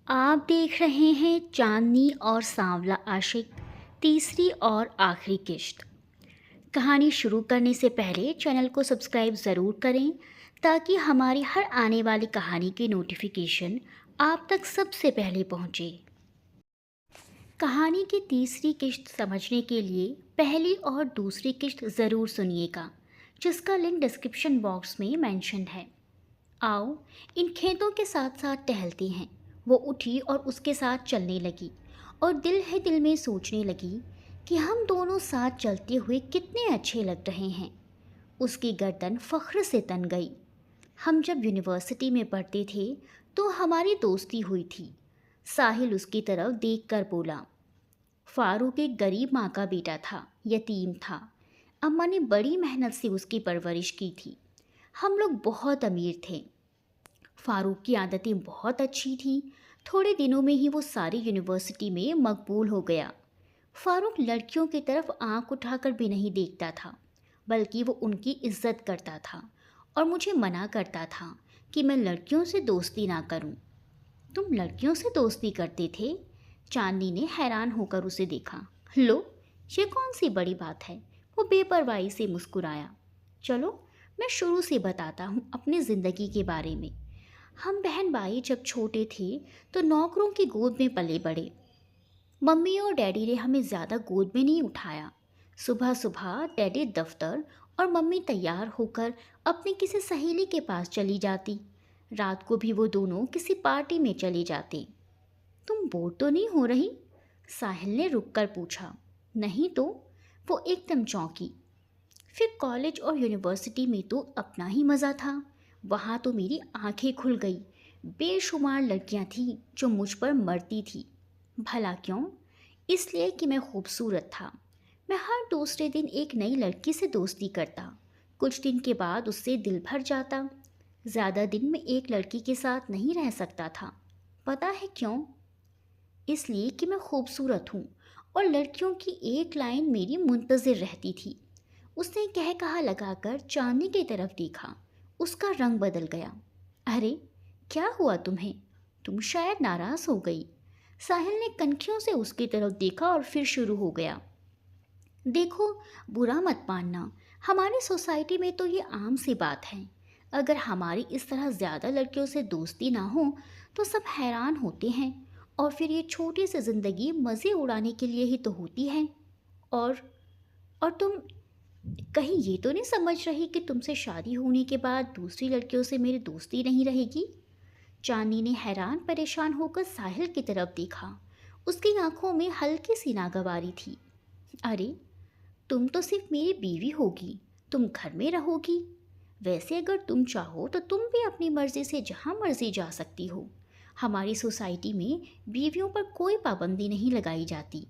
آپ دیکھ رہے ہیں چاندنی اور سانولا عاشق تیسری اور آخری قسط۔ کہانی شروع کرنے سے پہلے چینل کو سبسکرائب ضرور کریں تاکہ ہماری ہر آنے والی کہانی کی نوٹیفیکیشن آپ تک سب سے پہلے پہنچے۔ کہانی کی تیسری قسط سمجھنے کے لیے پہلی اور دوسری قسط ضرور سنیے گا، جس کا لنک ڈسکرپشن باکس میں مینشن ہے۔ آؤ ان کھیتوں کے ساتھ ساتھ ٹہلتے ہیں۔ وہ اٹھی اور اس کے ساتھ چلنے لگی اور دل ہی دل میں سوچنے لگی کہ ہم دونوں ساتھ چلتے ہوئے کتنے اچھے لگ رہے ہیں۔ اس کی گردن فخر سے تن گئی۔ ہم جب یونیورسٹی میں پڑھتے تھے تو ہماری دوستی ہوئی تھی۔ ساحل اس کی طرف دیکھ کر بولا۔ فاروق ایک غریب ماں کا بیٹا تھا، یتیم تھا۔ اماں نے بڑی محنت سے اس کی پرورش کی تھی۔ ہم لوگ بہت امیر تھے۔ فاروق کی عادتیں بہت اچھی تھیں۔ تھوڑے دنوں میں ہی وہ ساری یونیورسٹی میں مقبول ہو گیا۔ فاروق لڑکیوں کی طرف آنکھ اٹھا کر بھی نہیں دیکھتا تھا، بلکہ وہ ان کی عزت کرتا تھا اور مجھے منع کرتا تھا کہ میں لڑکیوں سے دوستی نہ کروں۔ تم لڑکیوں سے دوستی کرتے تھے؟ چاندنی نے حیران ہو کر اسے دیکھا۔ لو، یہ کون سی بڑی بات ہے؟ وہ بے پرواہی سے مسکرایا۔ چلو میں شروع سے بتاتا ہوں اپنی زندگی کے بارے میں۔ ہم بہن بھائی جب چھوٹے تھے تو نوکروں کی گود میں پلے بڑھے۔ ممی اور ڈیڈی نے ہمیں زیادہ گود میں نہیں اٹھایا۔ صبح صبح ڈیڈی دفتر اور ممی تیار ہو کر اپنی کسی سہیلی کے پاس چلی جاتی۔ رات کو بھی وہ دونوں کسی پارٹی میں چلے جاتے۔ تم بور تو نہیں ہو رہی؟ ساحل نے رک کر پوچھا۔ نہیں تو، وہ ایک دم چونکی۔ پھر کالج اور یونیورسٹی میں تو اپنا ہی مزہ تھا۔ وہاں تو میری آنکھیں کھل گئی۔ بے شمار لڑکیاں تھیں جو مجھ پر مرتی تھی۔ بھلا کیوں؟ اس لیے کہ میں خوبصورت تھا۔ میں ہر دوسرے دن ایک نئی لڑکی سے دوستی کرتا۔ کچھ دن کے بعد اس سے دل بھر جاتا۔ زیادہ دن میں ایک لڑکی کے ساتھ نہیں رہ سکتا تھا۔ پتہ ہے کیوں؟ اس لیے کہ میں خوبصورت ہوں اور لڑکیوں کی ایک لائن میری منتظر رہتی تھی۔ اس نے کہہ کہا لگا کر چاندنی کی طرف دیکھا۔ اس کا رنگ بدل گیا۔ ارے کیا ہوا تمہیں؟ تم شاید ناراض ہو گئی۔ ساحل نے کنکھیوں سے اس کی طرف دیکھا اور پھر شروع ہو گیا۔ دیکھو، برا مت ماننا، ہماری سوسائٹی میں تو یہ عام سی بات ہے۔ اگر ہماری اس طرح زیادہ لڑکیوں سے دوستی نہ ہو تو سب حیران ہوتے ہیں، اور پھر یہ چھوٹی سی زندگی مزے اڑانے کے لیے ہی تو ہوتی ہے۔ اور اور تم کہیں یہ تو نہیں سمجھ رہی کہ تم سے شادی ہونے کے بعد دوسری لڑکیوں سے میری دوستی نہیں رہے گی؟ چاندنی نے حیران پریشان ہو کر ساحل کی طرف دیکھا۔ اس کی آنکھوں میں ہلکی سی ناگواری تھی۔ ارے تم تو صرف میری بیوی ہوگی، تم گھر میں رہو گی۔ ویسے اگر تم چاہو تو تم بھی اپنی مرضی سے جہاں مرضی جا سکتی ہو۔ ہماری سوسائٹی میں بیویوں پر کوئی پابندی نہیں لگائی جاتی۔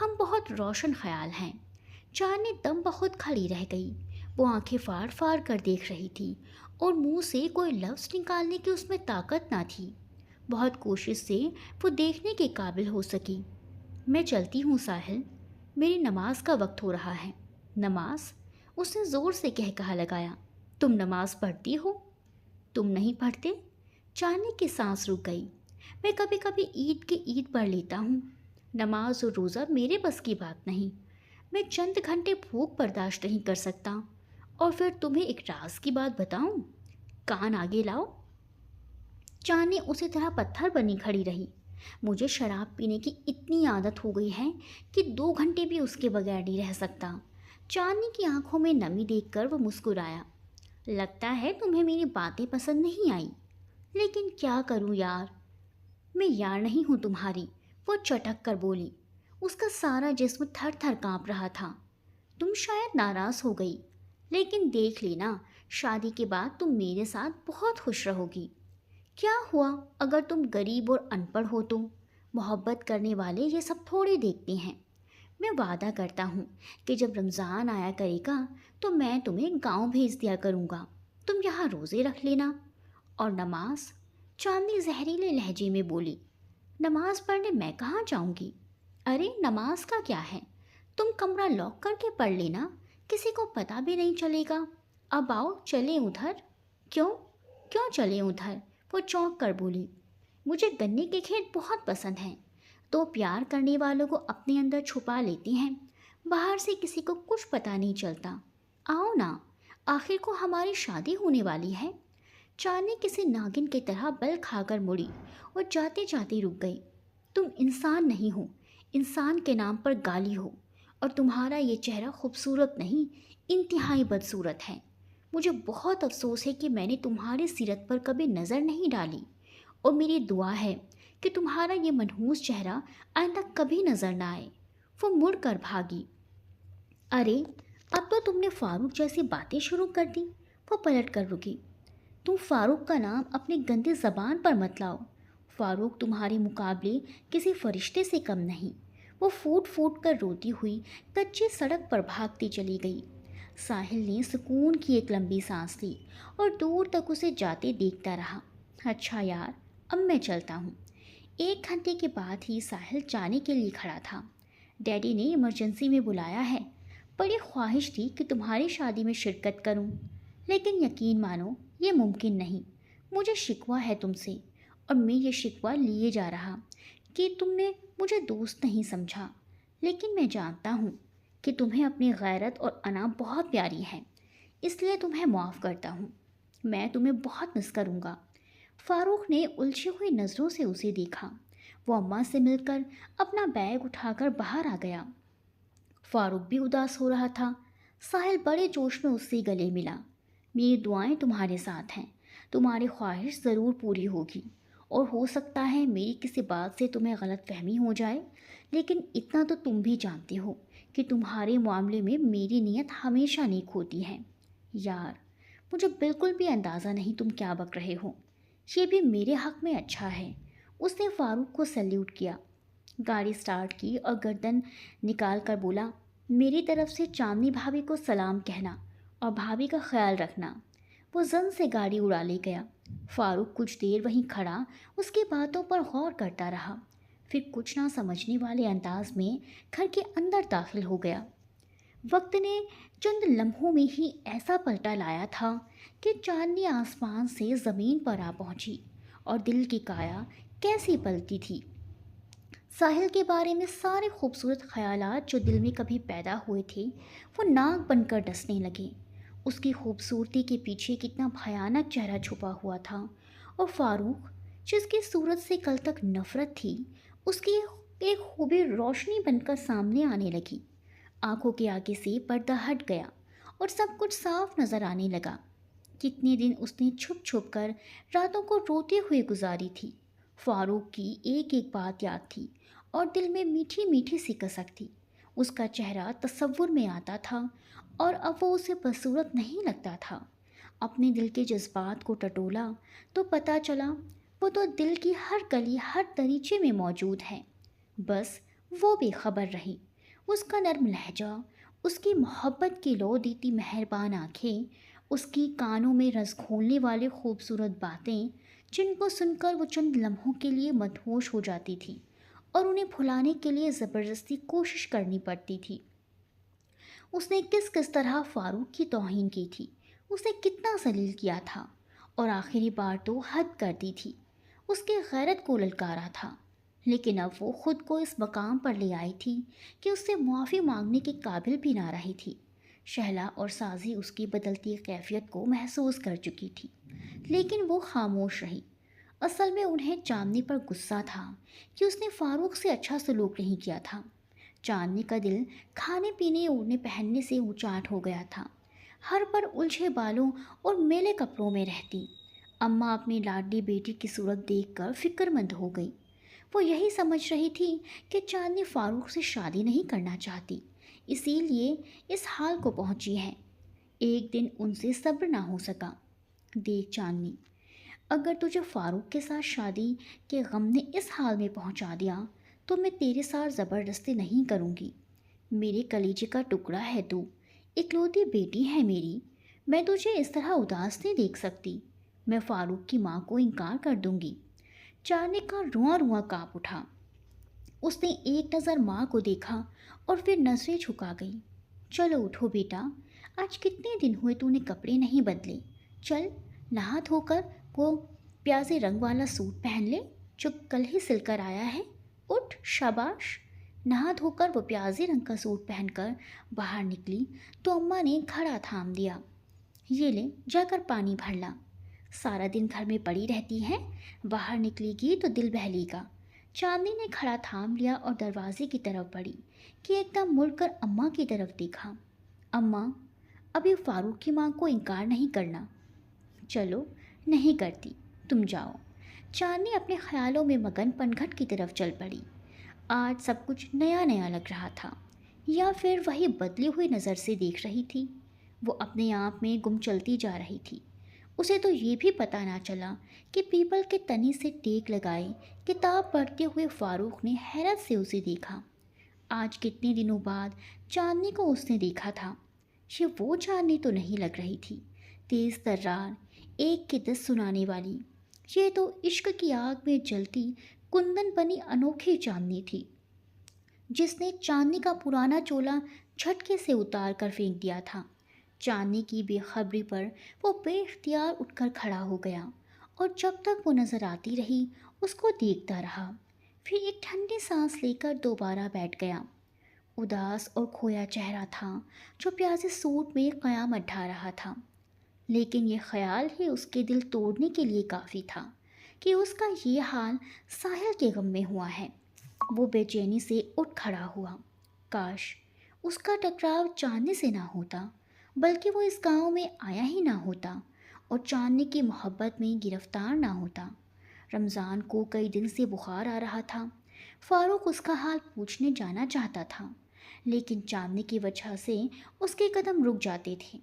ہم بہت روشن خیال ہیں۔ چاندنی دم بخود کھڑی رہ گئی۔ وہ آنکھیں فاڑ فاڑ کر دیکھ رہی تھی اور منہ سے کوئی لفظ نکالنے کی اس میں طاقت نہ تھی۔ بہت کوشش سے وہ دیکھنے کے قابل ہو سکی۔ میں چلتی ہوں ساحل، میری نماز کا وقت ہو رہا ہے۔ نماز؟ اس نے زور سے کہہ کہا لگایا۔ تم نماز پڑھتی ہو؟ تم نہیں پڑھتے؟ چاندنی کی سانس رک گئی۔ میں کبھی کبھی عید پڑھ لیتا ہوں۔ نماز اور روزہ میرے بس کی بات نہیں۔ میں چند گھنٹے بھوک برداشت نہیں کر سکتا۔ اور پھر تمہیں ایک راز کی بات بتاؤں؟ کان آگے لاؤ۔ چاندنی اسی طرح پتھر بنی کھڑی رہی۔ مجھے شراب پینے کی اتنی عادت ہو گئی ہے کہ 2 گھنٹے بھی اس کے بغیر نہیں رہ سکتا۔ چاندنی کی آنکھوں میں نمی دیکھ کر وہ مسکرایا۔ لگتا ہے تمہیں میری باتیں پسند نہیں آئی، لیکن کیا کروں یار، میں یار نہیں ہوں تمہاری، وہ چٹک کر بولی۔ اس کا سارا جسم تھر تھر کانپ رہا تھا۔ تم شاید ناراض ہو گئی، لیکن دیکھ لینا، شادی کے بعد تم میرے ساتھ بہت خوش رہو گی۔ کیا ہوا اگر تم غریب اور ان پڑھ ہو تو؟ محبت کرنے والے یہ سب تھوڑے دیکھتے ہیں۔ میں وعدہ کرتا ہوں کہ جب رمضان آیا کرے گا تو میں تمہیں گاؤں بھیج دیا کروں گا، تم یہاں روزے رکھ لینا۔ اور نماز؟ چاندنی زہریلے لہجے میں بولی۔ نماز پڑھنے میں کہاں جاؤں گی؟ ارے نماز کا کیا ہے، تم کمرہ لاک کر کے پڑھ لینا، کسی کو پتہ بھی نہیں چلے گا۔ اب آؤ چلیں ادھر۔ کیوں؟ کیوں چلیں ادھر؟ وہ چونک کر بولی۔ مجھے گنے کے کھیت بہت پسند ہیں۔ تو پیار کرنے والوں کو اپنے اندر چھپا لیتے ہیں، باہر سے کسی کو کچھ پتہ نہیں چلتا۔ آؤ نا، آخر کو ہماری شادی ہونے والی ہے۔ چاندنی کسی ناگن کی طرح بل کھا کر مڑی اور جاتے جاتے رک گئی۔ تم انسان نہیں ہو، انسان کے نام پر گالی ہو، اور تمہارا یہ چہرہ خوبصورت نہیں، انتہائی بدصورت ہے۔ مجھے بہت افسوس ہے کہ میں نے تمہاری سیرت پر کبھی نظر نہیں ڈالی، اور میری دعا ہے کہ تمہارا یہ منحوس چہرہ آئندہ کبھی نظر نہ آئے۔ وہ مڑ کر بھاگی۔ ارے، اب تو تم نے فاروق جیسی باتیں شروع کر دی۔ وہ پلٹ کر رکی۔ تم فاروق کا نام اپنی گندی زبان پر مت لاؤ۔ فاروق تمہارے مقابلے کسی فرشتے سے کم نہیں۔ وہ پھوٹ پھوٹ کر روتی ہوئی کچی سڑک پر بھاگتی چلی گئی۔ ساحل نے سکون کی ایک لمبی سانس لی اور دور تک اسے جاتے دیکھتا رہا۔ اچھا یار، اب میں چلتا ہوں۔ 1 گھنٹے کے بعد ہی ساحل جانے کے لیے کھڑا تھا۔ ڈیڈی نے ایمرجنسی میں بلایا ہے۔ بڑی خواہش تھی کہ تمہاری شادی میں شرکت کروں، لیکن یقین مانو یہ ممکن نہیں۔ مجھے شکوہ ہے تم سے، اور میں یہ شکوہ لیے جا رہا کہ تم نے مجھے دوست نہیں سمجھا، لیکن میں جانتا ہوں کہ تمہیں اپنی غیرت اور انا بہت پیاری ہے، اس لیے تمہیں معاف کرتا ہوں۔ میں تمہیں بہت مس کروں گا۔ فاروق نے الجھی ہوئی نظروں سے اسے دیکھا۔ وہ اماں سے مل کر اپنا بیگ اٹھا کر باہر آ گیا۔ فاروق بھی اداس ہو رہا تھا۔ ساحل بڑے جوش میں اس سے گلے ملا۔ میری دعائیں تمہارے ساتھ ہیں، تمہاری خواہش ضرور پوری ہوگی، اور ہو سکتا ہے میری کسی بات سے تمہیں غلط فہمی ہو جائے، لیکن اتنا تو تم بھی جانتے ہو کہ تمہارے معاملے میں میری نیت ہمیشہ نیک ہوتی ہے۔ یار، مجھے بالکل بھی اندازہ نہیں تم کیا بک رہے ہو۔ یہ بھی میرے حق میں اچھا ہے۔ اس نے فاروق کو سلیوٹ کیا، گاڑی سٹارٹ کی اور گردن نکال کر بولا، میری طرف سے چاندنی بھابھی کو سلام کہنا اور بھابھی کا خیال رکھنا۔ وہ زن سے گاڑی اڑا لے گیا۔ فاروق کچھ دیر وہیں کھڑا اس کی باتوں پر غور کرتا رہا، پھر کچھ نہ سمجھنے والے انداز میں گھر کے اندر داخل ہو گیا۔ وقت نے چند لمحوں میں ہی ایسا پلٹا لایا تھا کہ چاندنی آسمان سے زمین پر آ پہنچی، اور دل کی کایا کیسی پلتی تھی۔ ساحل کے بارے میں سارے خوبصورت خیالات جو دل میں کبھی پیدا ہوئے تھے وہ ناک بن کر ڈسنے لگے۔ اس کی خوبصورتی کے پیچھے کتنا بھیانک چہرہ چھپا ہوا تھا، اور فاروق، جس کی صورت سے کل تک نفرت تھی، اس کی ایک خوبی روشنی بن کر سامنے آنے لگی۔ آنکھوں کے آگے سے پردہ ہٹ گیا اور سب کچھ صاف نظر آنے لگا۔ کتنے دن اس نے چھپ چھپ کر راتوں کو روتے ہوئے گزاری تھی۔ فاروق کی ایک ایک بات یاد تھی، اور دل میں میٹھی میٹھی سی کسک تھی۔ اس کا چہرہ تصور میں آتا تھا، اور اب وہ اسے بدصورت نہیں لگتا تھا۔ اپنے دل کے جذبات کو ٹٹولا تو پتہ چلا وہ تو دل کی ہر گلی ہر دریچے میں موجود ہے، بس وہ بے خبر رہی۔ اس کا نرم لہجہ، اس کی محبت کی لو دیتی مہربان آنکھیں، اس کی کانوں میں رس گھولنے والی خوبصورت باتیں، جن کو سن کر وہ چند لمحوں کے لیے مدہوش ہو جاتی تھی، اور انہیں بھلانے کے لیے زبردستی کوشش کرنی پڑتی تھی۔ اس نے کس کس طرح فاروق کی توہین کی تھی، اسے کتنا ذلیل کیا تھا، اور آخری بار تو حد کر دی تھی، اس کے غیرت کو للکارا تھا۔ لیکن اب وہ خود کو اس مقام پر لے آئی تھی کہ اس سے معافی مانگنے کے قابل بھی نہ رہی تھی۔ شہلا اور سازی اس کی بدلتی کیفیت کو محسوس کر چکی تھی، لیکن وہ خاموش رہی۔ اصل میں انہیں چاندنی پر غصہ تھا کہ اس نے فاروق سے اچھا سلوک نہیں کیا تھا۔ چاندنی کا دل کھانے پینے اوڑھنے پہننے سے اونچاٹ ہو گیا تھا۔ ہر پر الجھے بالوں اور میلے کپڑوں میں رہتی۔ اماں اپنی لاڈلی بیٹی کی صورت دیکھ کر فکر مند ہو گئی۔ وہ یہی سمجھ رہی تھی کہ چاندنی فاروق سے شادی نہیں کرنا چاہتی، اسی لیے اس حال کو پہنچی ہے۔ ایک دن ان سے صبر نہ ہو سکا۔ دیکھ چاندنی، اگر تجھے فاروق کے ساتھ شادی کے غم نے اس حال میں پہنچا دیا تو میں تیرے ساتھ زبردستی نہیں کروں گی۔ میرے کلیجے کا ٹکڑا ہے تو، اکلوتی بیٹی ہے میری، میں تجھے اس طرح اداس نہیں دیکھ سکتی۔ میں فاروق کی ماں کو انکار کر دوں گی۔ چاندنی کا رواں رواں کانپ اٹھا۔ اس نے ایک نظر ماں کو دیکھا اور پھر نظریں جھکا گئی۔ چلو اٹھو بیٹا، آج کتنے دن ہوئے تو نے کپڑے نہیں بدلے، چل نہا دھو کر وہ پیازے رنگ والا سوٹ پہن لے۔ جو کل ہی سل کر آیا ہے؟ اٹھ شاباش۔ نہا دھو کر وہ پیازی رنگ کا سوٹ پہن کر باہر نکلی تو اماں نے کھڑا تھام دیا۔ یہ لے جا کر پانی بھر لا، سارا دن گھر میں پڑی رہتی ہیں، باہر نکلے گی تو دل بہلے گا۔ چاندنی نے کھڑا تھام لیا اور دروازے کی طرف بڑھی کہ ایک دم مڑ کر اماں کی طرف دیکھا۔ اماں، ابھی فاروق کی ماں کو انکار نہیں کرنا۔ چلو نہیں کرتی، تم جاؤ۔ چاندنی اپنے خیالوں میں مگن پنگھٹ کی طرف چل پڑی۔ آج سب کچھ نیا نیا لگ رہا تھا، یا پھر وہی بدلی ہوئی نظر سے دیکھ رہی تھی۔ وہ اپنے آپ میں گم چلتی جا رہی تھی۔ اسے تو یہ بھی پتہ نہ چلا کہ پیپل کے تنے سے ٹیک لگائے کتاب پڑھتے ہوئے فاروق نے حیرت سے اسے دیکھا۔ آج کتنے دنوں بعد چاندنی کو اس نے دیکھا تھا۔ یہ وہ چاندنی تو نہیں لگ رہی تھی، تیز ترار، ایک کے 10 سنانے والی۔ یہ تو عشق کی آگ میں جلتی کندن بنی انوکھی چاندنی تھی، جس نے چاندنی کا پرانا چولا جھٹکے سے اتار کر پھینک دیا تھا۔ چاندنی کی بے خبری پر وہ بے اختیار اٹھ کر کھڑا ہو گیا اور جب تک وہ نظر آتی رہی اس کو دیکھتا رہا، پھر ایک ٹھنڈی سانس لے کر دوبارہ بیٹھ گیا۔ اداس اور کھویا چہرہ تھا جو پیازے سوٹ میں قیامت ڈھا رہا تھا، لیکن یہ خیال ہی اس کے دل توڑنے کے لیے کافی تھا کہ اس کا یہ حال ساحل کے غم میں ہوا ہے۔ وہ بے چینی سے اٹھ کھڑا ہوا۔ کاش اس کا ٹکراؤ چاندنی سے نہ ہوتا، بلکہ وہ اس گاؤں میں آیا ہی نہ ہوتا اور چاندنی کی محبت میں گرفتار نہ ہوتا۔ رمضان کو کئی دن سے بخار آ رہا تھا۔ فاروق اس کا حال پوچھنے جانا چاہتا تھا، لیکن چاندنی کی وجہ سے اس کے قدم رک جاتے تھے۔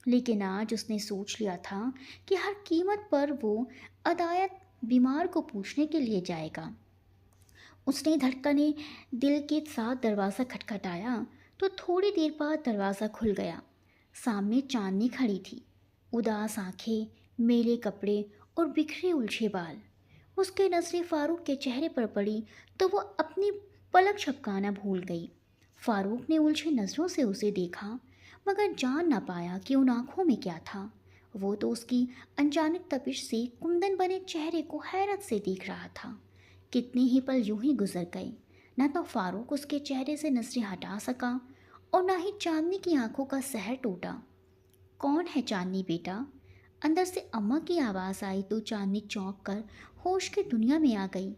لیکن آج اس نے سوچ لیا تھا کہ ہر قیمت پر وہ ادایت بیمار کو پوچھنے کے لیے جائے گا۔ اس نے دھڑکنے دل کے ساتھ دروازہ کھٹکھٹایا تو تھوڑی دیر بعد دروازہ کھل گیا۔ سامنے چاندنی کھڑی تھی، اداس آنکھیں، میلے کپڑے اور بکھرے الجھے بال۔ اس کی نظریں فاروق کے چہرے پر پڑی تو وہ اپنی پلک جھپکانا بھول گئی۔ فاروق نے الجھی نظروں سے اسے دیکھا، مگر جان نہ پایا کہ ان آنکھوں میں کیا تھا۔ وہ تو اس کی انجانب تپش سے کندن بنے چہرے کو حیرت سے دیکھ رہا تھا۔ کتنے ہی پل یوں ہی گزر گئے، نہ تو فاروق اس کے چہرے سے نظریں ہٹا سکا اور نہ ہی چاندنی کی آنکھوں کا سحر ٹوٹا۔ کون ہے چاندنی بیٹا؟ اندر سے اماں کی آواز آئی تو چاندنی چونک کر ہوش کی دنیا میں آ گئی۔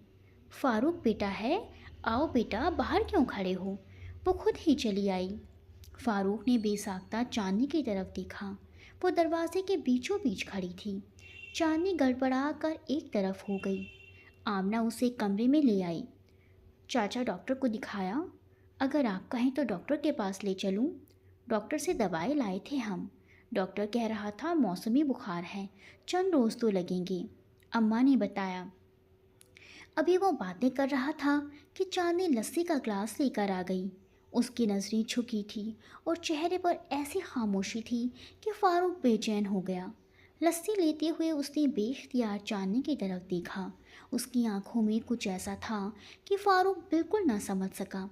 فاروق بیٹا ہے، آؤ بیٹا، باہر کیوں کھڑے ہو؟ وہ خود ہی چلی آئی۔ فاروق نے بے ساختہ چاندنی کی طرف دیکھا۔ وہ دروازے کے بیچوں بیچ کھڑی تھی۔ چاندنی گڑبڑا کر ایک طرف ہو گئی۔ آمنہ اسے کمرے میں لے آئی۔ چاچا ڈاکٹر کو دکھایا؟ اگر آپ کہیں تو ڈاکٹر کے پاس لے چلوں؟ ڈاکٹر سے دوائی لائے تھے ہم، ڈاکٹر کہہ رہا تھا موسمی بخار ہے، چند روز تو لگیں گے، اماں نے بتایا۔ ابھی وہ باتیں کر رہا تھا کہ چاندنی لسی کا گلاس لے کر آ گئی۔ اس کی نظریں جھکی تھی اور چہرے پر ایسی خاموشی تھی کہ فاروق بے چین ہو گیا۔ لسی لیتے ہوئے اس نے بے اختیار چاندنی کی طرف دیکھا۔ اس کی آنکھوں میں کچھ ایسا تھا کہ فاروق بالکل نہ سمجھ سکا۔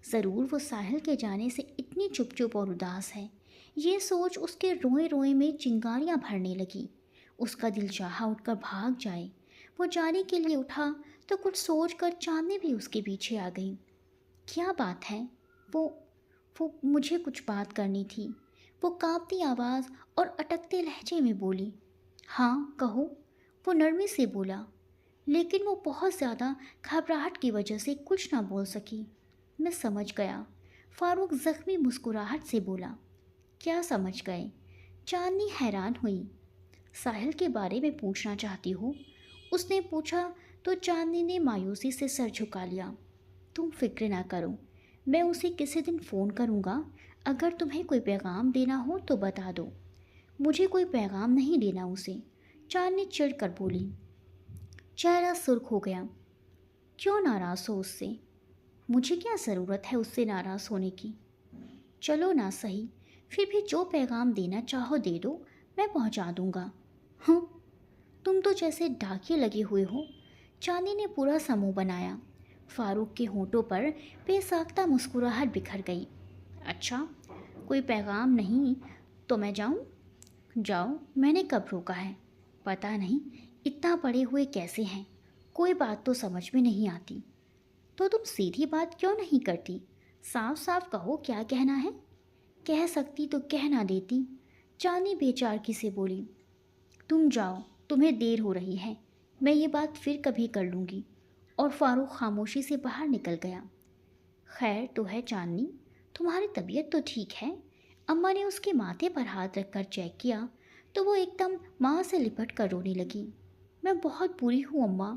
ضرور وہ ساحل کے جانے سے اتنی چپ چپ اور اداس ہے۔ یہ سوچ اس کے روئے روئے میں چنگاریاں بھرنے لگی۔ اس کا دل چاہا اٹھ کر بھاگ جائے۔ وہ جانے کے لیے اٹھا تو کچھ سوچ کر چاندنی بھی اس کے پیچھے آ گئی۔ کیا بات ہے؟ وہ مجھے کچھ بات کرنی تھی، وہ کانپتی آواز اور اٹکتے لہجے میں بولی۔ ہاں کہو، وہ نرمی سے بولا، لیکن وہ بہت زیادہ گھبراہٹ کی وجہ سے کچھ نہ بول سکی۔ میں سمجھ گیا، فاروق زخمی مسکراہٹ سے بولا۔ کیا سمجھ گئے؟ چاندنی حیران ہوئی۔ ساحل کے بارے میں پوچھنا چاہتی ہو؟ اس نے پوچھا تو چاندنی نے مایوسی سے سر جھکا لیا۔ تم فکر نہ کرو، میں اسے کسی دن فون کروں گا۔ اگر تمہیں کوئی پیغام دینا ہو تو بتا دو۔ مجھے کوئی پیغام نہیں دینا اسے، چاندنی چڑ کر بولی۔ چہرہ سرخ ہو گیا۔ کیوں ناراض ہو اس سے؟ مجھے کیا ضرورت ہے اس سے ناراض ہونے کی؟ چلو نہ صحیح، پھر بھی جو پیغام دینا چاہو دے دو، میں پہنچا دوں گا۔ ہاں، تم تو جیسے ڈاکیے لگے ہوئے ہو۔ چاندنی نے پورا سا منہ بنایا۔ فاروق کے ہونٹوں پر بے ساختہ مسکراہٹ بکھر گئی۔ اچھا، کوئی پیغام نہیں تو میں جاؤں؟ جاؤ، میں نے کب روکا ہے؟ پتہ نہیں اتنا پڑے ہوئے کیسے ہیں، کوئی بات تو سمجھ میں نہیں آتی۔ تو تم سیدھی بات کیوں نہیں کرتی؟ صاف صاف کہو کیا کہنا ہے۔ کہہ سکتی تو کہہ نہ دیتی، چاندنی بے چارگی سے بولی۔ تم جاؤ، تمہیں دیر ہو رہی ہے، میں یہ بات پھر کبھی کر لوں گی۔ اور فاروق خاموشی سے باہر نکل گیا۔ خیر تو ہے چاندنی، تمہاری طبیعت تو ٹھیک ہے؟ اماں نے اس کے ماتھے پر ہاتھ رکھ کر چیک کیا تو وہ ایک دم ماں سے لپٹ کر رونے لگی۔ میں بہت بری ہوں اماں۔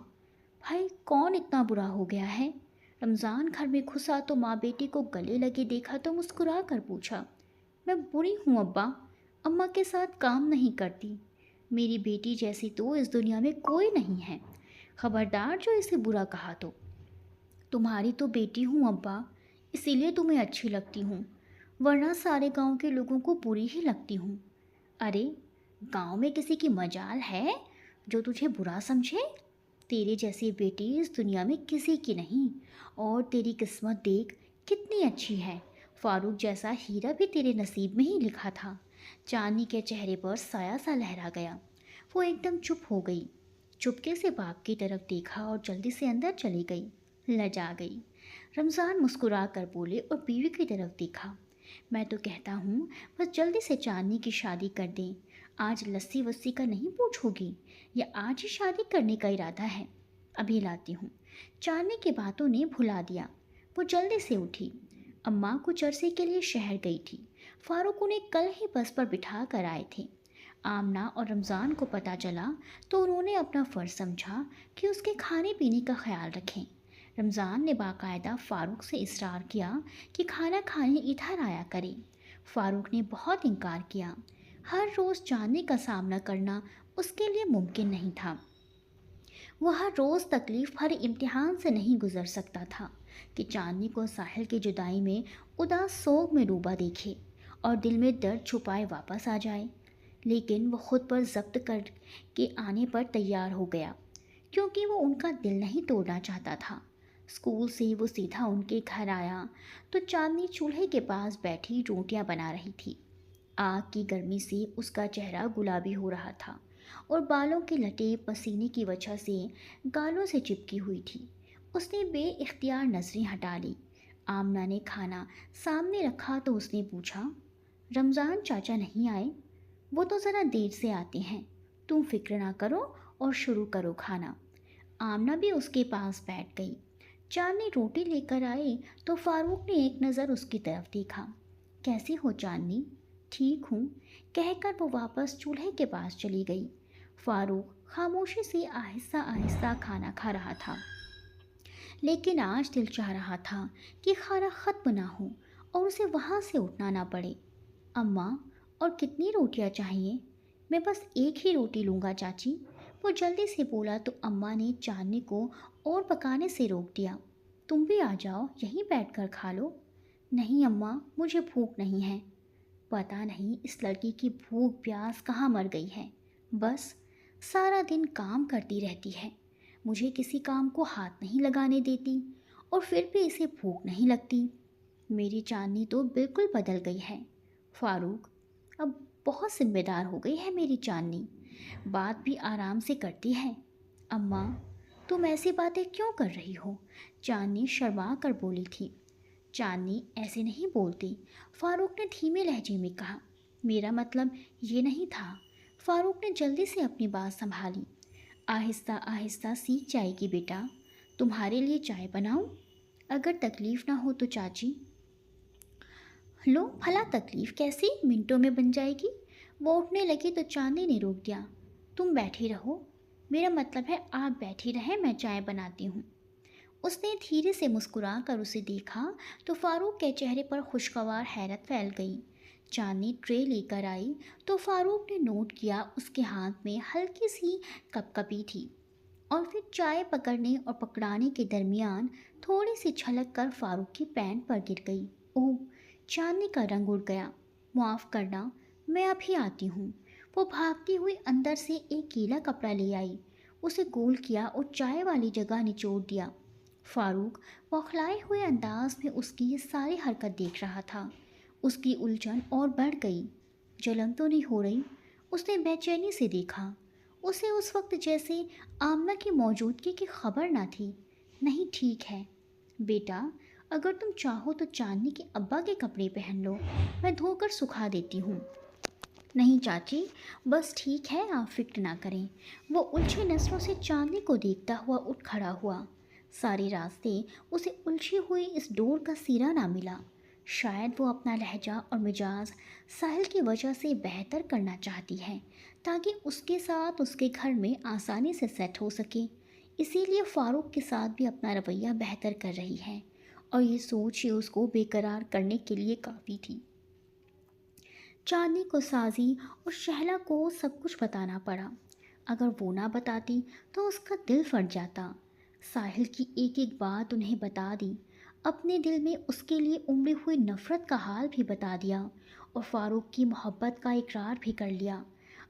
بھائی کون اتنا برا ہو گیا ہے؟ رمضان گھر میں گھسا تو ماں بیٹی کو گلے لگے دیکھا تو مسکرا کر پوچھا۔ میں بری ہوں ابا، اماں کے ساتھ کام نہیں کرتی۔ میری بیٹی جیسی تو اس دنیا میں کوئی نہیں ہے، خبردار جو اسے برا کہا تو۔ تمہاری تو بیٹی ہوں ابا، اسی لیے تمہیں اچھی لگتی ہوں، ورنہ سارے گاؤں کے لوگوں کو بری ہی لگتی ہوں۔ ارے گاؤں میں کسی کی مجال ہے جو تجھے برا سمجھے؟ تیرے جیسی بیٹی اس دنیا میں کسی کی نہیں، اور تیری قسمت دیکھ کتنی اچھی ہے، فاروق جیسا ہیرا بھی تیرے نصیب میں ہی لکھا تھا۔ چاندنی کے چہرے پر سایہ سا لہرا گیا، وہ ایک دم چپ ہو گئی، چپکے سے باپ کی طرف دیکھا اور جلدی سے اندر چلی گئی۔ لجا گئی، رمضان مسکرا کر بولے اور بیوی کی طرف دیکھا۔ میں تو کہتا ہوں بس جلدی سے چاندنی کی شادی کر دیں۔ آج لسی وسی کا نہیں پوچھو گی، یا آج ہی شادی کرنے کا ارادہ ہے؟ ابھی لاتی ہوں۔ چاندنی کی باتوں نے بھلا دیا، وہ جلدی سے اٹھی۔ اماں کچھ عرصے کے لیے شہر گئی تھی، فاروق انہیں کل ہی بس پر بٹھا کر آئے تھے۔ آمنہ اور رمضان کو پتہ چلا تو انہوں نے اپنا فرض سمجھا کہ اس کے کھانے پینے کا خیال رکھیں۔ رمضان نے باقاعدہ فاروق سے اصرار کیا کہ کھانا کھانے ادھر آیا کرے۔ فاروق نے بہت انکار کیا، ہر روز چاندنی کا سامنا کرنا اس کے لیے ممکن نہیں تھا۔ وہ ہر روز تکلیف بھرے امتحان سے نہیں گزر سکتا تھا کہ چاندنی کو ساحل کی جدائی میں اداس سوگ میں ڈوبا دیکھے اور دل میں درد چھپائے واپس آ جائے۔ لیکن وہ خود پر ضبط کر کے آنے پر تیار ہو گیا، کیونکہ وہ ان کا دل نہیں توڑنا چاہتا تھا۔ اسکول سے وہ سیدھا ان کے گھر آیا تو چاندنی چولہے کے پاس بیٹھی روٹیاں بنا رہی تھی۔ آگ کی گرمی سے اس کا چہرہ گلابی ہو رہا تھا اور بالوں کی لٹیں پسینے کی وجہ سے گالوں سے چپکی ہوئی تھی۔ اس نے بے اختیار نظریں ہٹا لی۔ آمنہ نے کھانا سامنے رکھا تو اس نے پوچھا، رمضان چاچا نہیں آئے؟ وہ تو ذرا دیر سے آتے ہیں، تم فکر نہ کرو اور شروع کرو کھانا۔ آمنہ بھی اس کے پاس بیٹھ گئی۔ چاندنی روٹی لے کر آئی تو فاروق نے ایک نظر اس کی طرف دیکھا۔ کیسی ہو چاندنی؟ ٹھیک ہوں، کہہ کر وہ واپس چولہے کے پاس چلی گئی۔ فاروق خاموشی سے آہستہ آہستہ کھانا کھا رہا تھا، لیکن آج دل چاہ رہا تھا کہ کھانا ختم نہ ہو اور اسے وہاں سے اٹھنا نہ پڑے۔ اماں اور کتنی روٹیاں چاہیے؟ میں بس ایک ہی روٹی لوں گا چاچی، وہ جلدی سے بولا تو اماں نے چاندنی کو اور پکانے سے روک دیا۔ تم بھی آ جاؤ، یہیں بیٹھ کر کھا لو۔ نہیں اماں، مجھے بھوک نہیں ہے۔ پتہ نہیں اس لڑکی کی بھوک پیاس کہاں مر گئی ہے، بس سارا دن کام کرتی رہتی ہے، مجھے کسی کام کو ہاتھ نہیں لگانے دیتی، اور پھر بھی اسے بھوک نہیں لگتی۔ میری چاندنی تو بالکل بدل گئی ہے فاروق، اب بہت ذمہ دار ہو گئی ہے میری چاندنی، بات بھی آرام سے کرتی ہے۔ اماں تم ایسی باتیں کیوں کر رہی ہو؟ چاندنی شرما کر بولی تھی۔ چاندنی ایسے نہیں بولتی، فاروق نے دھیمے لہجے میں کہا، میرا مطلب یہ نہیں تھا۔ فاروق نے جلدی سے اپنی بات سنبھالی، آہستہ آہستہ سیکھ جائے گی بیٹا، تمہارے لیے چائے بناؤں؟ اگر تکلیف نہ ہو تو چاچی۔ لو بھلا تکلیف کیسی، منٹوں میں بن جائے گی۔ وہ اٹھنے لگی تو چاندنی نے روک دیا، تم بیٹھی رہو، میرا مطلب ہے آپ بیٹھی رہیں، میں چائے بناتی ہوں۔ اس نے دھیرے سے مسکرا کر اسے دیکھا تو فاروق کے چہرے پر خوشگوار حیرت پھیل گئی۔ چاندنی ٹرے لے کر آئی تو فاروق نے نوٹ کیا اس کے ہاتھ میں ہلکی سی کپ کپی تھی، اور پھر چائے پکڑنے اور پکڑانے کے درمیان تھوڑی سی چھلک کر فاروق کی پینٹ پر گر گئی۔ اوہ! چاندنی کا رنگ اڑ گیا۔ معاف کرنا، میں ابھی آتی ہوں۔ وہ بھاگتی ہوئی اندر سے ایک گیلا کپڑا لے آئی، اسے گول کیا اور چائے والی جگہ نچوڑ دیا۔ فاروق بوکھلائے ہوئے انداز میں اس کی یہ ساری حرکت دیکھ رہا تھا۔ اس کی الجھن اور بڑھ گئی۔ جلن تو نہیں ہو رہی؟ اس نے بے چینی سے دیکھا۔ اسے اس وقت جیسے آمنہ کی موجودگی کی خبر نہ تھی۔ نہیں ٹھیک ہے بیٹا، اگر تم چاہو تو چاندنی کے ابا کے کپڑے پہن لو، میں دھو کر سکھا دیتی ہوں۔ نہیں چاچی، بس ٹھیک ہے، آپ فکر نہ کریں۔ وہ الجھی نظروں سے چاندنی کو دیکھتا ہوا اٹھ کھڑا ہوا۔ سارے راستے اسے الجھی ہوئی اس ڈور کا سیرا نہ ملا۔ شاید وہ اپنا لہجہ اور مزاج ساحل کی وجہ سے بہتر کرنا چاہتی ہے تاکہ اس کے ساتھ اس کے گھر میں آسانی سے سیٹ ہو سکے، اسی لیے فاروق کے ساتھ بھی اپنا رویہ بہتر کر رہی ہے، اور یہ سوچ ہی اس کو بے قرار کرنے کے لیے کافی تھی۔ چاندنی کو سازی اور شہلا کو سب کچھ بتانا پڑا۔ اگر وہ نہ بتاتی تو اس کا دل پھٹ جاتا۔ ساحل کی ایک ایک بات انہیں بتا دی، اپنے دل میں اس کے لیے امڑی ہوئی نفرت کا حال بھی بتا دیا، اور فاروق کی محبت کا اقرار بھی کر لیا،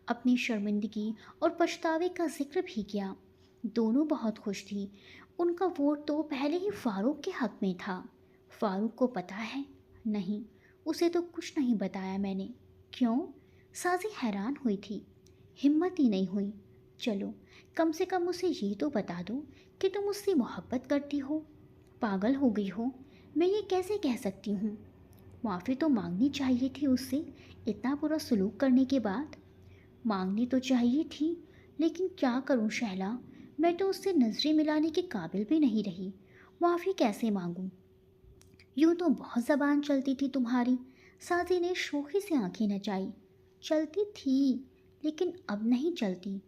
اپنی شرمندگی اور پچھتاوے کا ذکر بھی کیا۔ دونوں بہت خوش تھی۔ ان کا ووٹ تو پہلے ہی فاروق کے حق میں تھا۔ فاروق کو پتہ ہے؟ نہیں، اسے تو کچھ نہیں بتایا میں نے۔ کیوں؟ سازی حیران ہوئی تھی۔ ہمت ہی نہیں ہوئی۔ چلو کم سے کم اسے یہ تو بتا دو کہ تم اس سے محبت کرتی ہو۔ پاگل ہو گئی ہو؟ میں یہ کیسے کہہ سکتی ہوں؟ معافی تو مانگنی چاہیے تھی اس سے، اتنا برا سلوک کرنے کے بعد۔ مانگنی تو چاہیے تھی، لیکن کیا کروں شہلا، میں تو اس سے نظریں ملانے کے قابل بھی نہیں رہی، معافی کیسے مانگوں؟ یوں تو بہت زبان چلتی تھی تمہاری۔ سازی نے شوخی سے آنکھیں نچائی۔ چلتی تھی، لیکن اب نہیں چلتی۔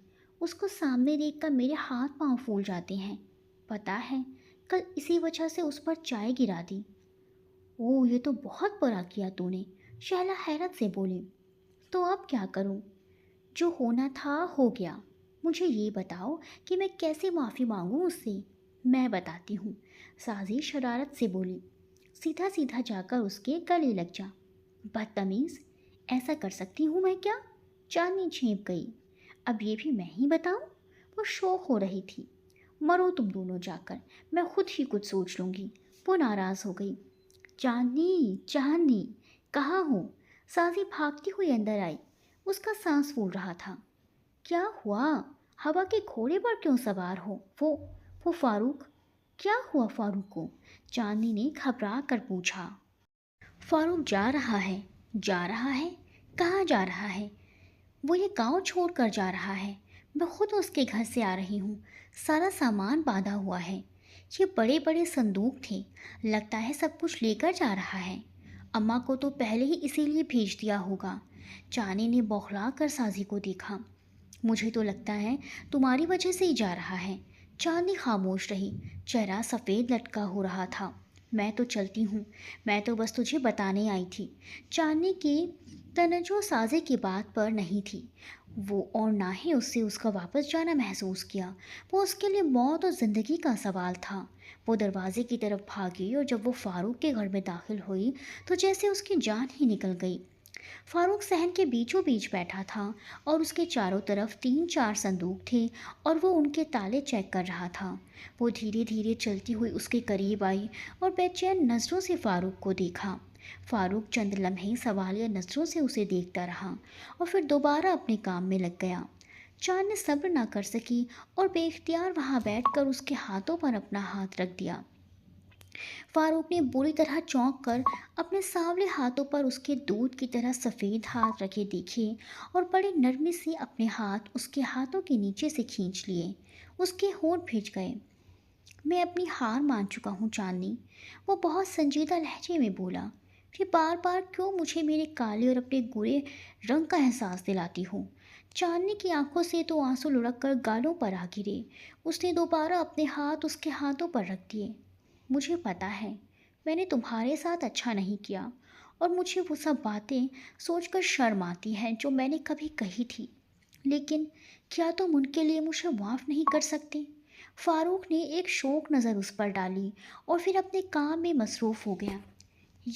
اس کو سامنے دیکھ کر میرے ہاتھ پاؤں پھول جاتے ہیں۔ پتہ ہے، کل اسی وجہ سے اس پر چائے گرا دی۔ اوہ، یہ تو بہت برا کیا تو نے، شہلا حیرت سے بولی۔ تو اب کیا کروں؟ جو ہونا تھا ہو گیا۔ مجھے یہ بتاؤ کہ میں کیسے معافی مانگوں اس سے؟ میں بتاتی ہوں، سازی شرارت سے بولی۔ سیدھا سیدھا جا کر اس کے گلے لگ جا۔ بدتمیز، ایسا کر سکتی ہوں میں کیا؟ چاندنی چھینپ گئی۔ اب یہ بھی میں ہی بتاؤں؟ وہ شوق ہو رہی تھی۔ مرو تم دونوں جا کر، میں خود ہی کچھ سوچ لوں گی۔ وہ ناراض ہو گئی۔ چاندنی، چاندنی، کہاں ہو؟ سازی بھاگتی ہوئی اندر آئی۔ اس کا سانس پھول رہا تھا۔ کیا ہوا؟ ہوا کے گھوڑے پر کیوں سوار ہو؟ وہ فاروق؟ کیا ہوا فاروق کو؟ چاندنی نے گھبرا کر پوچھا۔ فاروق جا رہا ہے۔ جا رہا ہے؟ کہاں جا رہا ہے؟ وہ یہ گاؤں چھوڑ کر جا رہا ہے۔ میں خود اس کے گھر سے آ رہی ہوں، سارا سامان باندھا ہوا ہے۔ یہ بڑے بڑے صندوق تھے، لگتا ہے سب کچھ لے کر جا رہا ہے۔ اماں کو تو پہلے ہی اسی لیے بھیج دیا ہوگا۔ چاندنی نے بوکھلا کر سازی کو دیکھا۔ مجھے تو لگتا ہے تمہاری وجہ سے ہی جا رہا ہے۔ چاندنی خاموش رہی، چہرہ سفید لٹکا ہو رہا تھا۔ میں تو چلتی ہوں، میں تو بس تجھے بتانے آئی تھی۔ چاندنی کی توجہ سازی کی بات پر نہیں تھی، وہ اور نہ ہی اس سے اس کا واپس جانا محسوس کیا۔ وہ اس کے لیے موت اور زندگی کا سوال تھا۔ وہ دروازے کی طرف بھاگی، اور جب وہ فاروق کے گھر میں داخل ہوئی تو جیسے اس کی جان ہی نکل گئی۔ فاروق صحن کے بیچوں بیچ بیٹھا تھا، اور اس کے چاروں طرف 3-4 صندوق تھے، اور وہ ان کے تالے چیک کر رہا تھا۔ وہ دھیرے دھیرے چلتی ہوئی اس کے قریب آئی اور بے چین نظروں سے فاروق کو دیکھا۔ فاروق چند لمحے سوالیہ نظروں سے اسے دیکھتا رہا، اور پھر دوبارہ اپنے کام میں لگ گیا۔ چاند نے صبر نہ کر سکی اور بے اختیار وہاں بیٹھ کر اس کے ہاتھوں پر اپنا ہاتھ رکھ دیا۔ فاروق نے بری طرح چونک کر اپنے سانولے ہاتھوں پر اس کے دودھ کی طرح سفید ہاتھ رکھے دیکھے، اور بڑے نرمی سے اپنے ہاتھ اس کے ہاتھوں کے نیچے سے کھینچ لیے۔ اس کے ہونٹ بھیج گئے۔ میں اپنی ہار مان چکا ہوں چاندنی، وہ بہت سنجیدہ لہجے میں بولا۔ پھر بار بار کیوں مجھے میرے کالے اور اپنے گورے رنگ کا احساس دلاتی ہو؟ چاندنی کی آنکھوں سے تو آنسو لڑک کر گالوں پر آ گرے۔ اس نے دوبارہ اپنے ہاتھ اس کے ہاتھوں پر رکھ دیے۔ مجھے پتہ ہے میں نے تمہارے ساتھ اچھا نہیں کیا، اور مجھے وہ سب باتیں سوچ کر شرم آتی ہے جو میں نے کبھی کہی تھی، لیکن کیا تم ان کے لیے مجھے معاف نہیں کر سکتے؟ فاروق نے ایک شوق نظر اس پر ڈالی اور پھر اپنے کام میں مصروف ہو گیا۔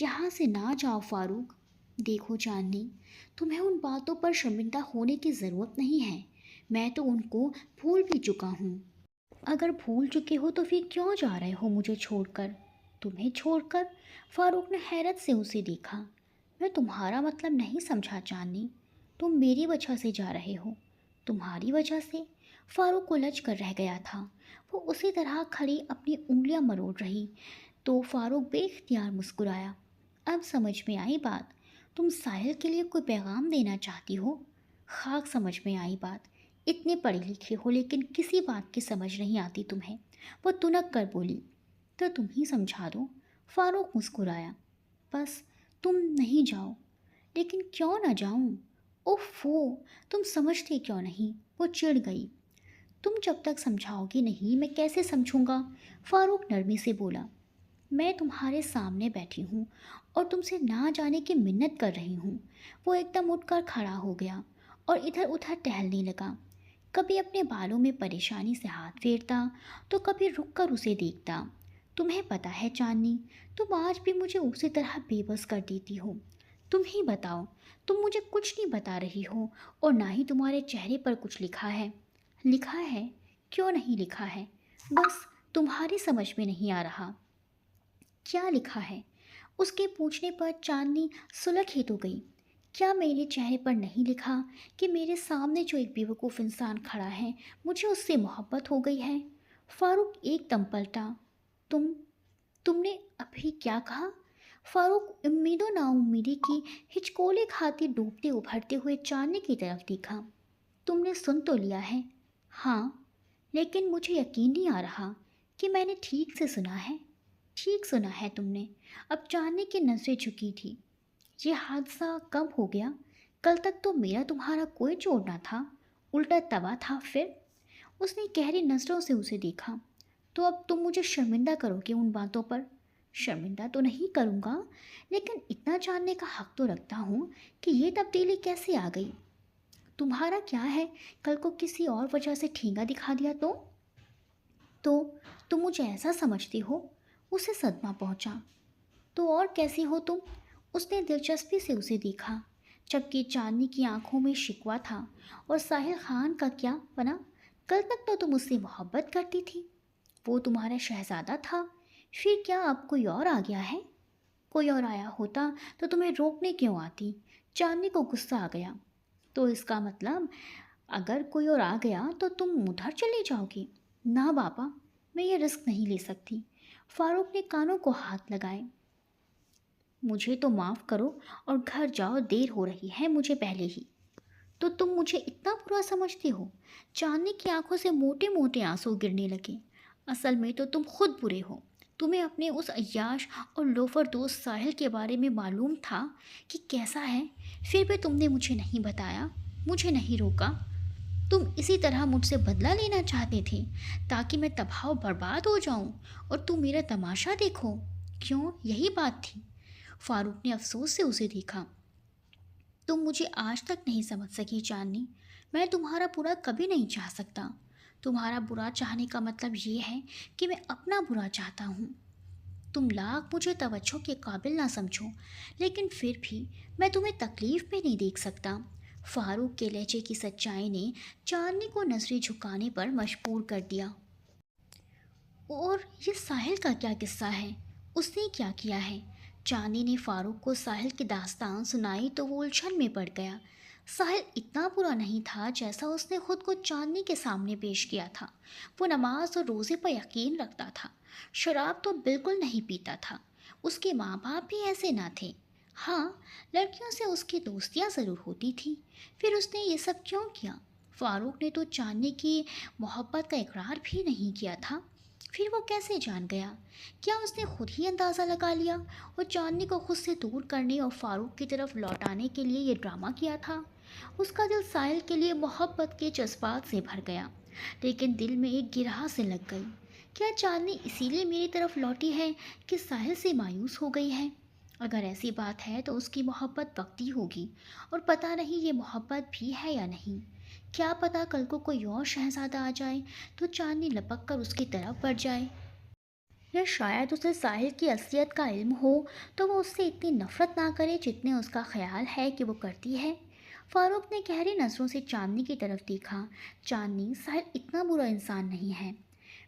یہاں سے نہ جاؤ فاروق۔ دیکھو چاندنی، تمہیں ان باتوں پر شرمندہ ہونے کی ضرورت نہیں ہے، میں تو ان کو بھول بھی چکا ہوں۔ اگر بھول چکے ہو تو پھر کیوں جا رہے ہو مجھے چھوڑ کر؟ تمہیں چھوڑ کر؟ فاروق نے حیرت سے اسے دیکھا۔ میں تمہارا مطلب نہیں سمجھا چاندنی، تم میری وجہ سے جا رہے ہو؟ تمہاری وجہ سے؟ فاروق الجھ کر رہ گیا تھا۔ وہ اسی طرح کھڑی اپنی انگلیاں مروڑ رہی تو فاروق بے اختیار مسکرایا۔ اب سمجھ میں آئی بات، تم ساحل کے لیے کوئی پیغام دینا چاہتی ہو؟ خاک سمجھ میں آئی بات، اتنے پڑھے لکھے ہو لیکن کسی بات کی سمجھ نہیں آتی تمہیں، وہ تنک کر بولی۔ تو تم ہی سمجھا دو، فاروق مسکرایا۔ بس تم نہیں جاؤ۔ لیکن کیوں نہ جاؤں؟ اوفو، تم سمجھتے کیوں نہیں؟ وہ چڑ گئی۔ تم جب تک سمجھاؤ گی نہیں میں کیسے سمجھوں گا؟ فاروق نرمی سے بولا۔ میں تمہارے سامنے بیٹھی ہوں اور تم سے نہ جانے کی منت کر رہی ہوں۔ وہ ایک دم اٹھ کر کھڑا ہو گیا اور ادھر ادھر ٹہلنے لگا، کبھی اپنے بالوں میں پریشانی سے ہاتھ پھیرتا تو کبھی رک کر اسے دیکھتا۔ تمہیں پتہ ہے چاندنی، تم آج بھی مجھے اسی طرح بے بس کر دیتی ہو۔ تم ہی بتاؤ، تم مجھے کچھ نہیں بتا رہی ہو اور نہ ہی تمہارے چہرے پر کچھ لکھا ہے۔ لکھا ہے؟ کیوں نہیں لکھا ہے؟ بس تمہاری سمجھ میں نہیں آ رہا۔ کیا لکھا ہے؟ اس کے پوچھنے پر چاندنی سلجھ ہی تو گئی۔ کیا میرے چہرے پر نہیں لکھا کہ میرے سامنے جو ایک بیوقوف انسان کھڑا ہے مجھے اس سے محبت ہو گئی ہے؟ فاروق ایک دم پلٹا۔ تم تم نے ابھی کیا کہا؟ فاروق امید و نا امیدی کی ہچکولے کھاتے ڈوبتے ابھرتے ہوئے چاندنی کی طرف دیکھا۔ تم نے سن تو لیا ہے؟ ہاں، لیکن مجھے یقین نہیں آ رہا کہ میں نے ٹھیک سے سنا ہے۔ ٹھیک سنا ہے تم نے۔ اب چاندنی کی نظریں جھکی تھی۔ یہ حادثہ کب ہو گیا؟ کل تک تو میرا تمہارا کوئی جوڑ نہ تھا، الٹا توا تھا پھر۔ اس نے گہری نظروں سے اسے دیکھا۔ تو اب تم مجھے شرمندہ کرو گے ان باتوں پر؟ شرمندہ تو نہیں کروں گا، لیکن اتنا جاننے کا حق تو رکھتا ہوں کہ یہ تبدیلی کیسے آ گئی؟ تمہارا کیا ہے کل کو کسی اور وجہ سے ٹھینگا دکھا دیا تو تم مجھے ایسا سمجھتی ہو؟ اسے صدمہ پہنچا۔ تو اور کیسی ہو تم؟ اس نے دلچسپی سے اسے دیکھا، جبکہ چاندنی کی آنکھوں میں شکوہ تھا۔ اور ساحل خان کا کیا بنا؟ کل تک تو تم اس سے محبت کرتی تھی، وہ تمہارا شہزادہ تھا، پھر کیا اب کوئی اور آ گیا ہے؟ کوئی اور آیا ہوتا تو تمہیں روکنے کیوں آتی؟ چاندنی کو غصہ آ گیا۔ تو اس کا مطلب اگر کوئی اور آ گیا تو تم ادھر چلی جاؤ گی؟ نہ بابا، میں یہ رسک نہیں لے سکتی۔ فاروق نے کانوں کو ہاتھ لگائے۔ مجھے تو معاف کرو اور گھر جاؤ، دیر ہو رہی ہے مجھے پہلے ہی۔ تو تم مجھے اتنا برا سمجھتی ہو؟ چاندنی کی آنکھوں سے موٹے موٹے آنسو گرنے لگے۔ اصل میں تو تم خود برے ہو۔ تمہیں اپنے اس عیاش اور لوفر دوست ساحل کے بارے میں معلوم تھا کہ کیسا ہے، پھر بھی تم نے مجھے نہیں بتایا، مجھے نہیں روکا۔ تم اسی طرح مجھ سے بدلہ لینا چاہتے تھے تاکہ میں تباہ و برباد ہو جاؤں اور تم میرا تماشا دیکھو، کیوں؟ یہی بات تھی۔ فاروق نے افسوس سے اسے دیکھا۔ تم مجھے آج تک نہیں سمجھ سکی چاندنی، میں تمہارا برا کبھی نہیں چاہ سکتا۔ تمہارا برا چاہنے کا مطلب یہ ہے کہ میں اپنا برا چاہتا ہوں۔ تم لاکھ مجھے توجہ کے قابل نہ سمجھو، لیکن پھر بھی میں تمہیں تکلیف میں نہیں دیکھ سکتا۔ فاروق کے لہجے کی سچائی نے چاندنی کو نظریں جھکانے پر مجبور کر دیا۔ اور یہ ساحل کا کیا قصہ ہے؟ اس نے کیا کیا ہے؟ چاندنی نے فاروق کو ساحل کی داستان سنائی تو وہ الجھن میں پڑ گیا۔ ساحل اتنا برا نہیں تھا جیسا اس نے خود کو چاندنی کے سامنے پیش کیا تھا۔ وہ نماز اور روزے پر یقین رکھتا تھا، شراب تو بالکل نہیں پیتا تھا، اس کے ماں باپ بھی ایسے نہ تھے۔ ہاں، لڑکیوں سے اس کی دوستیاں ضرور ہوتی تھیں۔ پھر اس نے یہ سب کیوں کیا؟ فاروق نے تو چاندنی کی محبت کا اقرار بھی نہیں کیا تھا، پھر وہ کیسے جان گیا؟ کیا اس نے خود ہی اندازہ لگا لیا اور چاندنی کو خود سے دور کرنے اور فاروق کی طرف لوٹانے کے لیے یہ ڈرامہ کیا تھا؟ اس کا دل ساحل کے لیے محبت کے جذبات سے بھر گیا، لیکن دل میں ایک گرہ سے لگ گئی۔ کیا چاندنی اسی لیے میری طرف لوٹی ہے کہ ساحل سے مایوس ہو گئی ہے؟ اگر ایسی بات ہے تو اس کی محبت وقتی ہوگی، اور پتہ نہیں یہ محبت بھی ہے یا نہیں۔ کیا پتہ کل کو کوئی اور شہزادہ آ جائے تو چاندنی لپک کر اس کی طرف بڑھ جائے، یا شاید اسے ساحل کی اصلیت کا علم ہو تو وہ اس سے اتنی نفرت نہ کرے جتنے اس کا خیال ہے کہ وہ کرتی ہے۔ فاروق نے گہری نظروں سے چاندنی کی طرف دیکھا۔ چاندنی، ساحل اتنا برا انسان نہیں ہے۔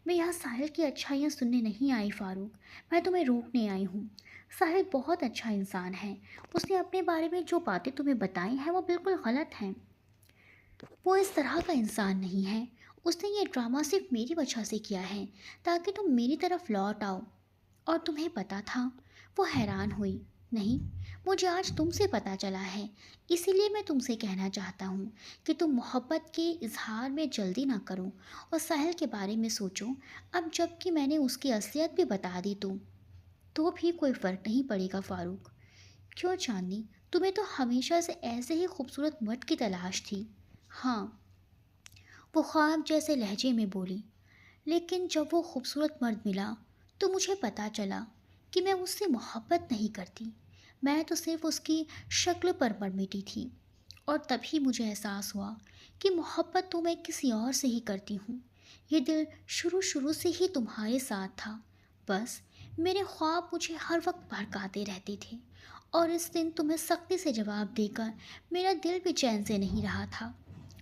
میں یہاں ساحل کی اچھائیاں سننے نہیں آئی فاروق، میں تمہیں روکنے آئی ہوں۔ ساحل بہت اچھا انسان ہے، اس نے اپنے بارے میں جو باتیں تمہیں بتائی ہیں وہ بالکل غلط ہیں۔ وہ اس طرح کا انسان نہیں ہے. اس نے یہ ڈرامہ صرف میری وجہ سے کیا ہے تاکہ تم میری طرف لوٹ آؤ. اور تمہیں پتہ تھا؟ وہ حیران ہوئی. نہیں، مجھے آج تم سے پتہ چلا ہے. اسی لیے میں تم سے کہنا چاہتا ہوں کہ تم محبت کے اظہار میں جلدی نہ کرو اور ساحل کے بارے میں سوچو. اب جب کہ میں نے اس کی اصلیت بھی بتا دی تو بھی کوئی فرق نہیں پڑے گا فاروق. کیوں چاندنی؟ تمہیں تو ہمیشہ سے ایسے ہی خوبصورت مرد کی تلاش تھی. ہاں، وہ خواب جیسے لہجے میں بولی. لیکن جب وہ خوبصورت مرد ملا تو مجھے پتہ چلا کہ میں اس سے محبت نہیں کرتی. میں تو صرف اس کی شکل پر مر مٹی تھی. اور تبھی مجھے احساس ہوا کہ محبت تو میں کسی اور سے ہی کرتی ہوں. یہ دل شروع سے ہی تمہارے ساتھ تھا. بس میرے خواب مجھے ہر وقت بھڑکاتے رہتے تھے. اور اس دن تمہیں سختی سے جواب دے کر میرا دل بھی چین سے نہیں رہا تھا.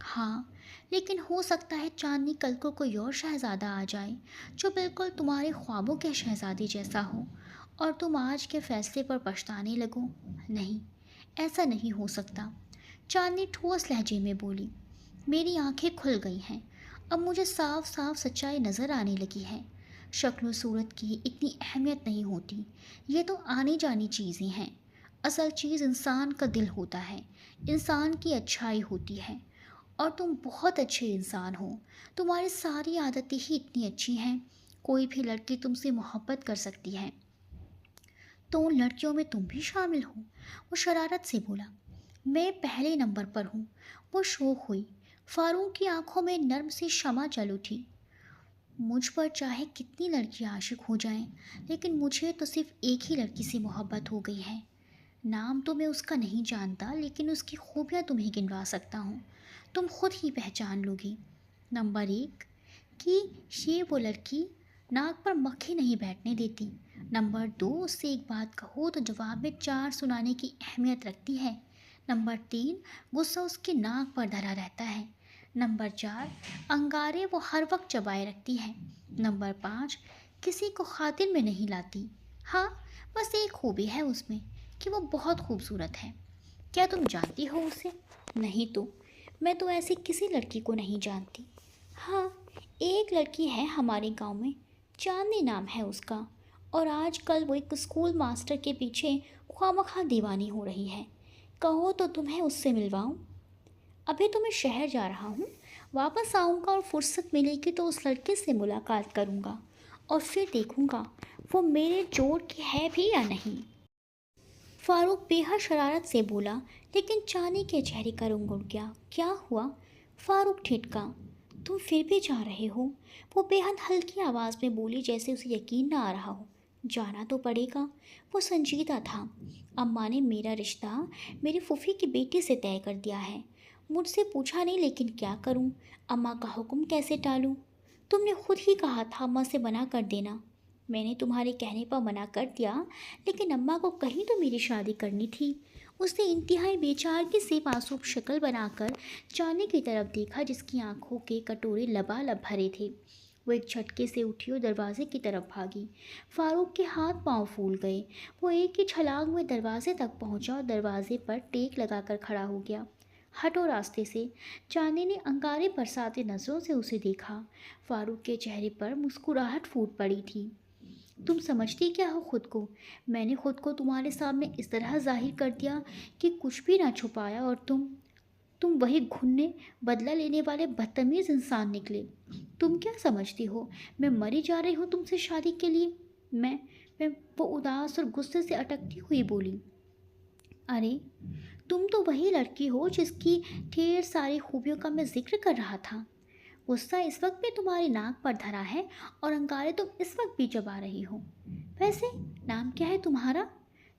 ہاں، لیکن ہو سکتا ہے چاندنی کل کو کوئی اور شہزادہ آ جائے جو بالکل تمہارے خوابوں کے شہزادے جیسا ہو اور تم آج کے فیصلے پر پچھتانے لگو. نہیں، ایسا نہیں ہو سکتا. چاندنی ٹھوس لہجے میں بولی. میری آنکھیں کھل گئی ہیں. اب مجھے صاف صاف سچائی نظر آنے لگی ہے. شکل و صورت کی اتنی اہمیت نہیں ہوتی. یہ تو آنی جانی چیزیں ہیں. اصل چیز انسان کا دل ہوتا ہے، انسان کی اچھائی ہوتی ہے. اور تم بہت اچھے انسان ہو. تمہاری ساری عادتیں ہی اتنی اچھی ہیں. کوئی بھی لڑکی تم سے محبت کر سکتی ہے. تو ان لڑکیوں میں تم بھی شامل ہو؟ وہ شرارت سے بولا. میں پہلے نمبر پر ہوں. وہ شوق ہوئی. فاروق کی آنکھوں میں نرم سی شمع جل اٹھی. مجھ پر چاہے کتنی لڑکیاں عاشق ہو جائیں لیکن مجھے تو صرف ایک ہی لڑکی سے محبت ہو گئی ہے. نام تو میں اس کا نہیں جانتا لیکن اس کی خوبیاں تمہیں گنوا سکتا ہوں. تم خود ہی پہچان لو گی. نمبر 1 کہ یہ وہ لڑکی ناک پر مکھی نہیں بیٹھنے دیتی. نمبر 2 اس سے ایک بات کہو تو جواب میں 4 سنانے کی اہمیت رکھتی ہے. نمبر 3 غصہ اس کے ناک پر دھرا رہتا ہے. نمبر 4 انگارے وہ ہر وقت چبائے رکھتی ہے. نمبر 5 کسی کو خاطر میں نہیں لاتی. ہاں، بس ایک خوبی ہے اس میں کہ وہ بہت خوبصورت ہے. کیا تم جانتی ہو اسے؟ نہیں تو میں تو ایسی کسی لڑکی کو نہیں جانتی. ہاں، ایک لڑکی ہے ہمارے گاؤں میں، چاندنی نام ہے اس کا. اور آج کل وہ ایک اسکول ماسٹر کے پیچھے خواہ دیوانی ہو رہی ہے. کہو تو تمہیں اس سے ملواؤں. ابھی تو میں شہر جا رہا ہوں. واپس آؤں گا اور فرصت ملے گی تو اس لڑکے سے ملاقات کروں گا اور پھر دیکھوں گا وہ میرے جوڑ کی ہے بھی یا نہیں. فاروق بے حد شرارت سے بولا. لیکن چاندنی کے چہرے کا رنگ اڑ گیا. کیا ہوا؟ فاروق ٹھٹکا. تم پھر بھی جا رہے ہو؟ وہ بے حد ہلکی آواز میں بولی جیسے اسے یقین نہ آ رہا ہو. جانا تو پڑے گا. وہ سنجیدہ تھا. اماں نے میرا رشتہ میری پھوپھی کی بیٹی سے طے کر دیا ہے. مجھ سے پوچھا نہیں لیکن کیا کروں؟ اماں کا حکم کیسے ٹالوں؟ تم نے خود ہی کہا تھا اماں سے منع کر دینا. میں نے تمہارے کہنے پر منع کر دیا لیکن اماں کو کہیں تو میری شادی کرنی تھی. اس نے انتہائی بے چارگی سے معصوم شکل بنا کر چاندنی کی طرف دیکھا جس کی آنکھوں کے کٹورے لبالب بھرے تھے. وہ ایک جھٹکے سے اٹھی اور دروازے کی طرف بھاگی. فاروق کے ہاتھ پاؤں پھول گئے. وہ ایک ہی چھلانگ میں دروازے تک پہنچا اور دروازے پر ٹیک لگا کر کھڑا ہو گیا. ہٹو راستے سے. چاندنی نے انگارے برساتے نظروں سے اسے دیکھا. فاروق کے چہرے پر مسکراہٹ پھوٹ پڑی تھی. تم سمجھتی کیا ہو خود کو؟ میں نے خود کو تمہارے سامنے اس طرح ظاہر کر دیا کہ کچھ بھی نہ چھپایا اور تم وہی گھننے بدلہ لینے والے بدتمیز انسان نکلے. تم کیا سمجھتی ہو میں مری جا رہی ہوں تم سے شادی کے لیے؟ میں وہ اداس اور غصے سے اٹکتی ہوئی بولی. ارے تم تو وہی لڑکی ہو جس کی ڈھیر ساری خوبیوں کا میں ذکر کر رہا تھا. غصہ اس وقت بھی تمہاری ناک پر دھرا ہے اور انگارے تم اس وقت بھی چبا رہی ہو. ویسے نام کیا ہے تمہارا؟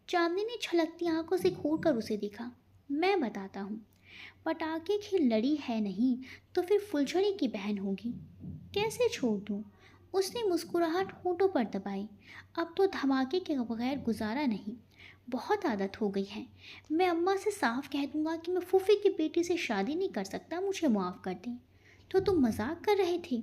چاندنی نے چھلکتی آنکھوں سے گھور کر اسے دیکھا. میں بتاتا ہوں. پٹاخے کی لڑی ہے نہیں تو پھر فلجھڑی کی بہن ہوگی. کیسے چھوڑ دوں؟ اس نے مسکراہٹ ہونٹوں پر دبائی. اب تو دھماکے کے بغیر گزارا نہیں. بہت عادت ہو گئی ہے. میں اماں سے صاف کہہ دوں گا کہ میں پھوپھی کی بیٹی سے شادی نہیں کر سکتا. مجھے معاف کر دیں. تو تم مذاق کر رہے تھے؟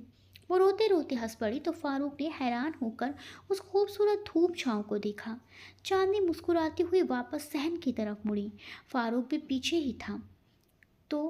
وہ روتے روتے ہنس پڑی تو فاروق نے حیران ہو کر اس خوبصورت دھوپ چھاؤں کو دیکھا. چاندنی مسکراتی ہوئی واپس صحن کی طرف مڑی. فاروق بھی پیچھے ہی تھا. تو